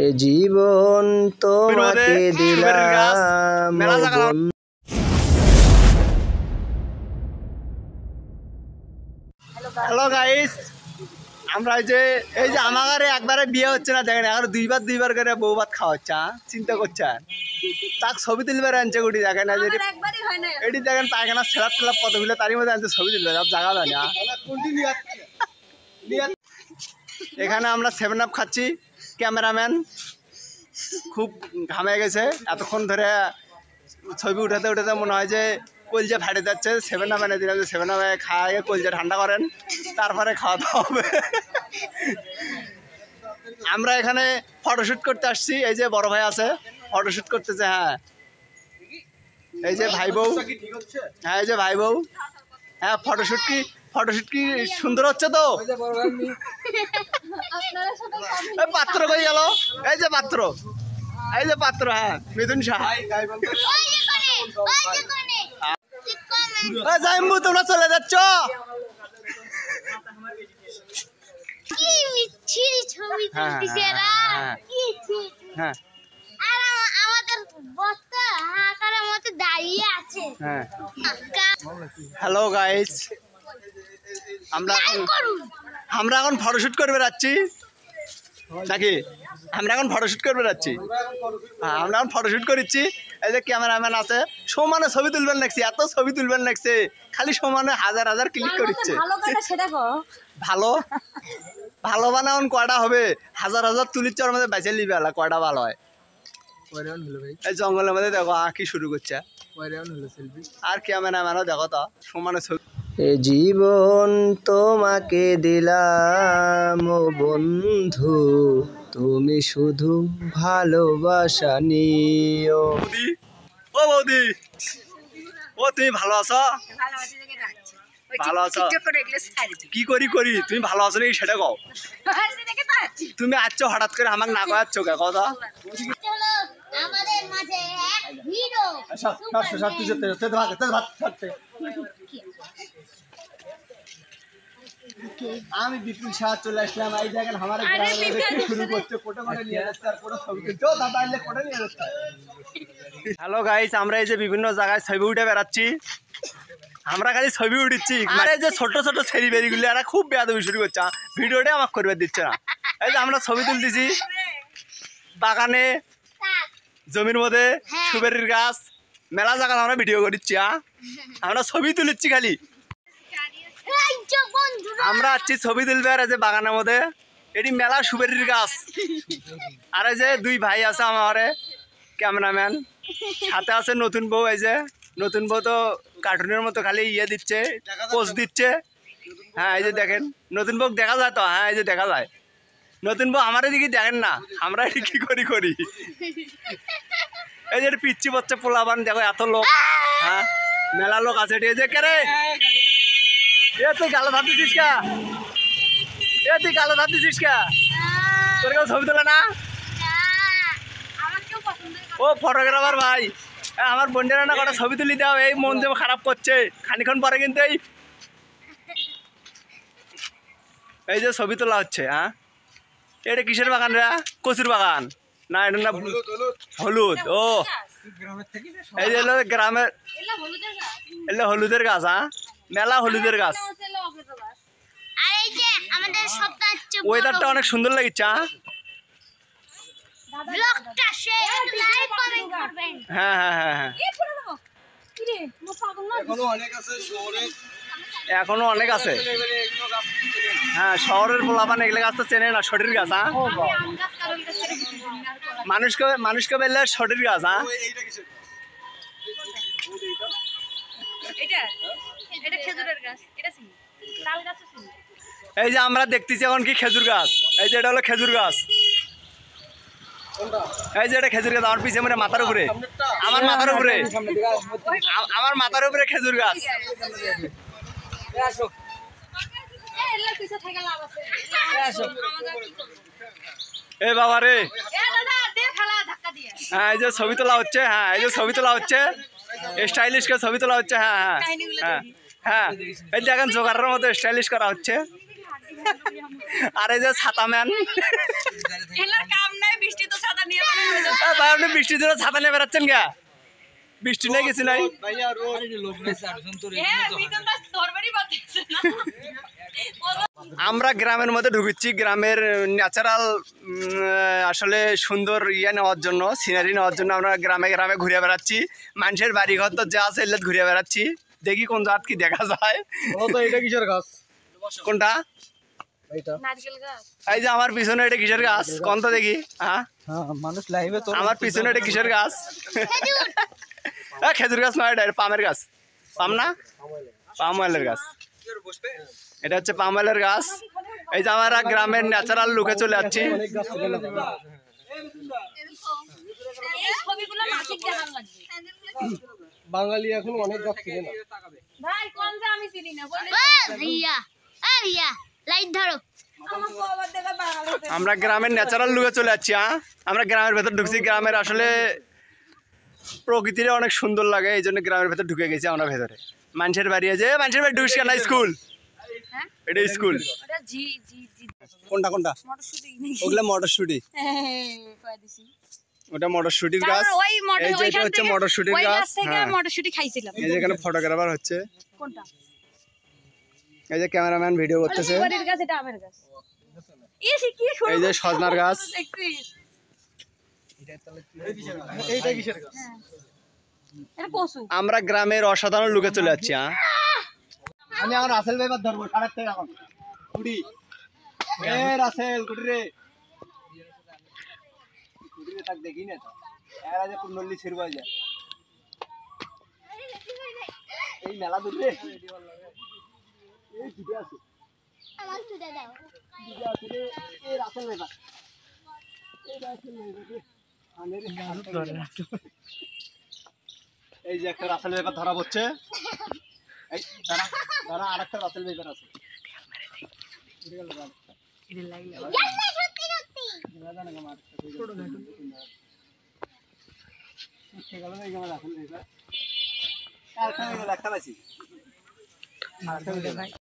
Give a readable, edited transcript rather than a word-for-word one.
এ জীবন তোমাকে দিলাম। Hello guys, আমরা এই যে আমার একবারে বিয়ে হচ্ছে না, দেখেন এখন দুইবার করে বউ ভাত খাওয়া হচ্ছে। চিন্তা করছে তাক ছবি তুলবার আনছে গুটি, দেখেন এটি দেখেন পায়খানা সেলাপ টেলাপ কতগুলো তারই মধ্যে আনছে ছবি তুলবে, সব জায়গা হয় না। এখানে আমরা 7 আপ খাচ্ছি, ক্যামেরাম্যান খুব ঘামে গেছে এতক্ষণ ধরে ছবি উঠাতে উঠাতে, মনে হয় যে কলজা ফাটে যাচ্ছে। 7 আপ এনে দিলাম, যে 7 আপ খাওয়া কলজা ঠান্ডা করেন, তারপরে খাওয়া দাওয়া হবে। আমরা এখানে ফটোশ্যুট করতে আসছি, এই যে বড় ভাই আছে ফটোশ্যুট করতেছে। হ্যাঁ এই যে ভাই বউ, হ্যাঁ এই যে ভাই বউ। হ্যাঁ ফটোশ্যুট কি সুন্দর হচ্ছে তো। পাত্র কই গেল? এই যে পাত্র, হ্যাঁ মিথুন শাহ। জাইম্বু তোমরা চলে যাচ্ছ? হ্যালো গাইস, আমরা এখন ফটোশুট করবে যাচ্ছি নাকি? আমরা এখন ফটোশুট করবে যাচ্ছি। হ্যাঁ আমরা এখন ফটোশুট করছি। এই যে ক্যামেরাম্যান আছে, সমানে ছবি তুলবেন লাগছে, এত ছবি তুলবেন লাগছে, খালি সমানে হাজার ক্লিক করছে। ভালো বানান কয়টা হবে? হাজার তুলিচ্ছে, ওর মধ্যে বেঁচে নিবে আলা কয়টা ভালো হয়। এই জঙ্গলের মধ্যে দেখো আঁকি শুরু করছে, আর ক্যামেরাম্যানও দেখো তো সমানে ছবি। এ জীবন তোমাকে দিলাম ও বন্ধু, তুমি শুধু ভালোবাসা নিও। ও বৌদি, ও তুমি ভালো আছো? ভালো আছো? কি করি তুমি ভালো আছো নাকি সেটা কও। তুমি আসছো হঠাৎ করে, আমাকে না কয়াচ্ছ কে কথা? আমি বিপুল শাহ চলে আসলাম। এই দেখেন আমার শুরু করছে, কোটা করে নিয়ে যাচ্ছে আর কোটা ছবি তুলছে। দাদা আইলে কোটা নিয়ে যাচ্ছে। হ্যালো গাইস, আমরা এই যে বিভিন্ন জায়গায় ছবি উঠে বেড়াচ্ছি, আমরা খালি ছবি উঠিচ্ছি। মানে যে ছোট ছেড়ি বেরিগুলি এরা খুব বেয়াদবি শুরু করছে, ভিডিওটা আমাকে করবে দিচ্ছে না। এই যে আমরা ছবি তুলতেছি বাগানে, জমির মধ্যে, সুবেরির গাছ, মেলা জায়গা আমরা ভিডিও করছি। আমরা ছবি তুলিচ্ছি খালি। আমরা আছি ছবি তুলবে আর এই যে বাগানের মধ্যে, এটি মেলা সুবেরির গাছ। আর এই যে 2 ভাই আছে আমার ক্যামেরাম্যান, সাথে আছে নতুন বউ। এই যে নতুন বউ তো কার্টুনের মতো খালি ইয়ে দিচ্ছে, পোজ দিচ্ছে। হ্যাঁ এই যে দেখেন নতুন বউ দেখা যায় তো। হ্যাঁ এই যে দেখা যায় নতুন বউ। আমার এদিকে দেখেন না, আমরা এটি কি করি। এই যে পিচ্ছি বাচ্চা পোলাবান দেখো, এত লোক। হ্যাঁ মেলা লোক আছে। এই যে কে রে, তুই গালো ধাপতেছিস কা? তুই গালো ধাপতেছিস কা? তোর কেউ ছবি তোলে না? ও ফটোগ্রাফার ভাই, আমার বন্ধুরা না কটা ছবি তুলি দাও। এই মন যে খারাপ করছে, খানিক্ষণ পরে কিন্তু এই যে ছবি তোলা হচ্ছে। হ্যাঁ এটা কিসের বাগান রে? কচুর বাগান না? এটা না হলুদ। ও এই যে গ্রামের এলে হলুদের গাছ। হ্যাঁ মেলা হলুদের গাছ। ওয়েদারটা অনেক সুন্দর লাগছে। হ্যাঁ এখনো অনেক আছে। হ্যাঁ শহরের পোলাপান এগুলো গাছ তো চেনে না, সটির গাছ। হ্যাঁ মানুষকে বললে সটির গাছ। হ্যাঁ এই যে আমরা দেখতেছি এখন কি খেজুর গাছ। এই যে এটা হলো খেজুর গাছ। এই যে এটা খেজুর গাছ আমার পিছিয়ে, মানে মাথার উপরে, আমার মাথার উপরে খেজুর গাছ। এ বাবা রে, হ্যাঁ এই যে ছবি তোলা হচ্ছে। হ্যাঁ এই যে ছবি তোলা হচ্ছে, স্টাইলিশ করে ছবি তোলা হচ্ছে। হ্যাঁ এই দেখেন জোগাড়ের মতো স্টাইলিশ করা হচ্ছে। আর এই যে ছাতা ম্যান, কাম নাই, বৃষ্টি বৃষ্টির জন্য ছাতা নিয়ে বেড়াচ্ছেন গা? বৃষ্টি নেই কিছু নাই। আমরা গ্রামের মধ্যে ঢুকেছি, গ্রামের ন্যাচারাল আসলে সুন্দর নেওয়ার জন্য, সিনারি নেওয়ার জন্য আমরা গ্রামে গ্রামে ঘুরে বেড়াচ্ছি। মানুষের বাড়ি ঘর তো যা আছে এলে ঘুরে বেড়াচ্ছি, দেখি কোন জাত কি দেখা যায়। এটা কিসের গাছ? কোনটা? এই যে আমার পিছনে এটা কিসের গাছ কোন তো দেখি? হ্যাঁ মানুষ লাইভে তো আমার পিছনে এটা কিসের গাছ? খেজুর গাছ নয়, এটা পামের গাছ। পাম না, পাম অয়েলের গাছ। এটা হচ্ছে পাম অয়েলের গাছ। এই যে আমরা গ্রামের ন্যাচারাল লুকে চলে যাচ্ছি। বাঙালি এখন অনেক গাছ ছিল না ভাই, কোন যে আমি চিনি না বলে ভাইয়া। ভাইয়া লাইট ধরো। আমরা গ্রামের ন্যাচারাল লুকে চলে যাচ্ছি। আমরা গ্রামের ভেতর ঢুকছি। গ্রামের আসলে প্রকৃতিটা অনেক সুন্দর লাগে, এই জন্য গ্রামের ভেতর ঢুকে গেছি আমরা ভেতরে। মানুষের বাড়ি আছে, মানুষের বাড়ি ঢুকছি না, স্কুল। এটা স্কুল। কোনটা কোনটা? ওগুলা মটরশুটি। ওটা মটরশুটির গাছ। এই যে এটা হচ্ছে মটরশুটির গাছ। মটরশুটি খাইছিলাম। এই যে এখানে ফটোগ্রাফার হচ্ছে। কোনটা? এই যে ক্যামেরাম্যান ভিডিও করতেছে। বড়ির গাছ, এটা আমের গাছ। এসে কি শুরু? এই যে সজনার গাছ। এইটা কিসের গাছ? এটা কচু। আমরা গ্রামের অসাধারণ লুকে চলে যাচ্ছি। আমি এখন রাসেল ভাইবার ধরবো 8:30 এখন কুড়ি। এ রাসেল কুড়ি রে, কুড়ি রে তাক দেখি না তো এর আগে পুনল্লি ছিড়বা যায় এই মেলা দূর রে। এই দুটো আছে, আমার তুলে দাও। দুটো আছে রে। এই রাসেল ভাইবার, এই রাসেল ভাইবার রে আনের গাছ ধরে। এই যে একটা রাসেল ভাইবার ধরা পড়ছে। এই দাঁড়া দাঁড়া, আরেকটা রাসেল ভাইবার আছে। একটা